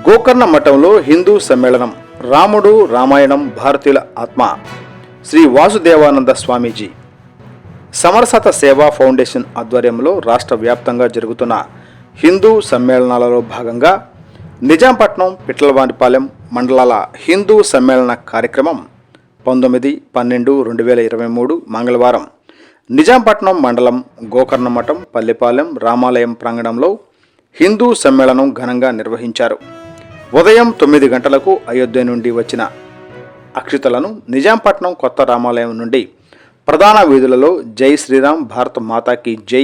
గోకర్ణ మఠంలో హిందూ సమ్మేళనం రాముడు రామాయణం భారతీయుల ఆత్మ శ్రీ వాసుదేవానంద స్వామీజీ సమరసత సేవా ఫౌండేషన్ ఆధ్వర్యంలో రాష్ట్ర వ్యాప్తంగా జరుగుతున్న హిందూ సమ్మేళనాలలో భాగంగా నిజాంపట్నం పిట్లవానిపాలెం మండలాల హిందూ సమ్మేళన కార్యక్రమం 19/12/2023 మంగళవారం నిజాంపట్నం మండలం గోకర్ణ మఠం పల్లిపాలెం రామాలయం ప్రాంగణంలో హిందూ సమ్మేళనం ఘనంగా నిర్వహించారు. ఉదయం 9 గంటలకు అయోధ్య నుండి వచ్చిన అక్షితలను నిజాంపట్నం కొత్త రామాలయం నుండి ప్రధాన వీధులలో జై శ్రీరామ్, భారత మాతాకి జై,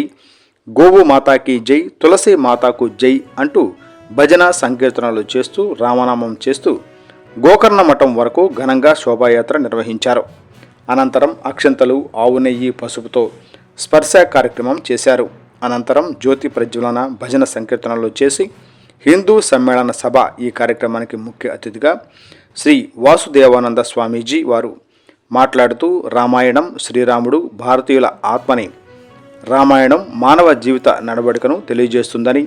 గోవు మాతాకి జై, తులసి మాతాకు జై అంటూ భజన సంకీర్తనలు చేస్తూ రామనామం చేస్తూ గోకర్ణ మఠం వరకు ఘనంగా శోభాయాత్ర నిర్వహించారు. అనంతరం అక్షంతలు, ఆవు నెయ్యి, పసుపుతో స్పర్శ కార్యక్రమం చేశారు. అనంతరం జ్యోతి ప్రజ్వలన, భజన సంకీర్తనలు చేసి హిందూ సమ్మేళన సభ ఈ కార్యక్రమానికి ముఖ్య అతిథిగా శ్రీ వాసుదేవానంద స్వామీజీ వారు మాట్లాడుతూ రామాయణం శ్రీరాముడు భారతీయుల ఆత్మని, రామాయణం మానవ జీవిత నడవడికను తెలియజేస్తుందని,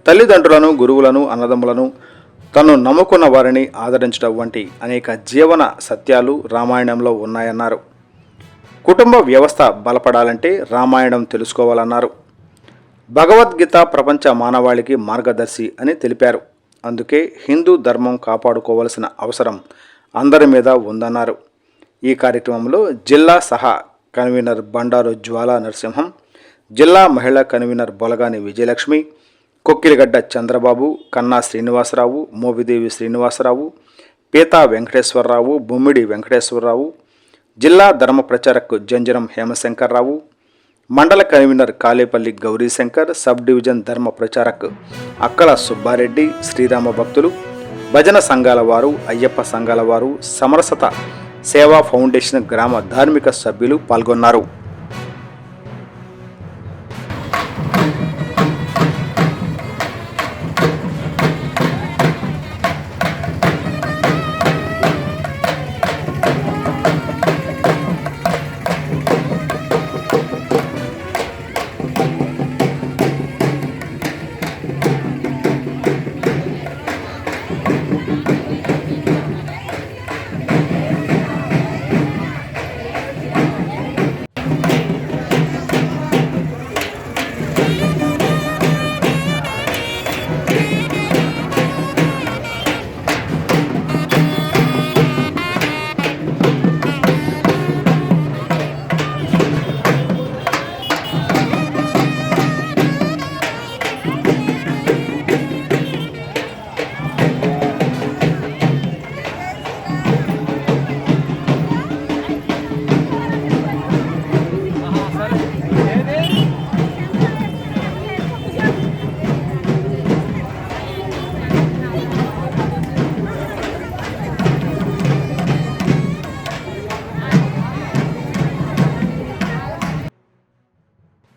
తల్లిదండ్రులను, గురువులను, అన్నదమ్ములను, తను నమ్ముకున్న వారిని ఆదరించడం వంటి అనేక జీవన సత్యాలు రామాయణంలో ఉన్నాయన్నారు. కుటుంబ వ్యవస్థ బలపడాలంటే రామాయణం తెలుసుకోవాలన్నారు. భగవద్గీత ప్రపంచ మానవాళికి మార్గదర్శి అని తెలిపారు. అందుకే హిందూ ధర్మం కాపాడుకోవాల్సిన అవసరం అందరి మీద ఉందన్నారు. ఈ కార్యక్రమంలో జిల్లా సహా కన్వీనర్ బండారు జ్వాలా నరసింహం, జిల్లా మహిళా కన్వీనర్ బొలగాని విజయలక్ష్మి, కొక్కిలిగడ్డ చంద్రబాబు, కన్నా శ్రీనివాసరావు, మోవిదేవి శ్రీనివాసరావు, పీతా వెంకటేశ్వరరావు, బొమ్మిడి వెంకటేశ్వరరావు, జిల్లా ధర్మ ప్రచారక్ జంజరం హేమశంకర్రావు, మండల convener Kalepalli Gauri Shankar, sub division ధర్మ ప్రచారక్ అక్కల సుబ్బారెడ్డి, శ్రీరామ భక్తులు, భజన సంఘాల వారు, అయ్యప్ప సంఘాల వారు, సమరసత సేవా ఫౌండేషన్ గ్రామ ధార్మిక సభ్యులు పాల్గొన్నారు.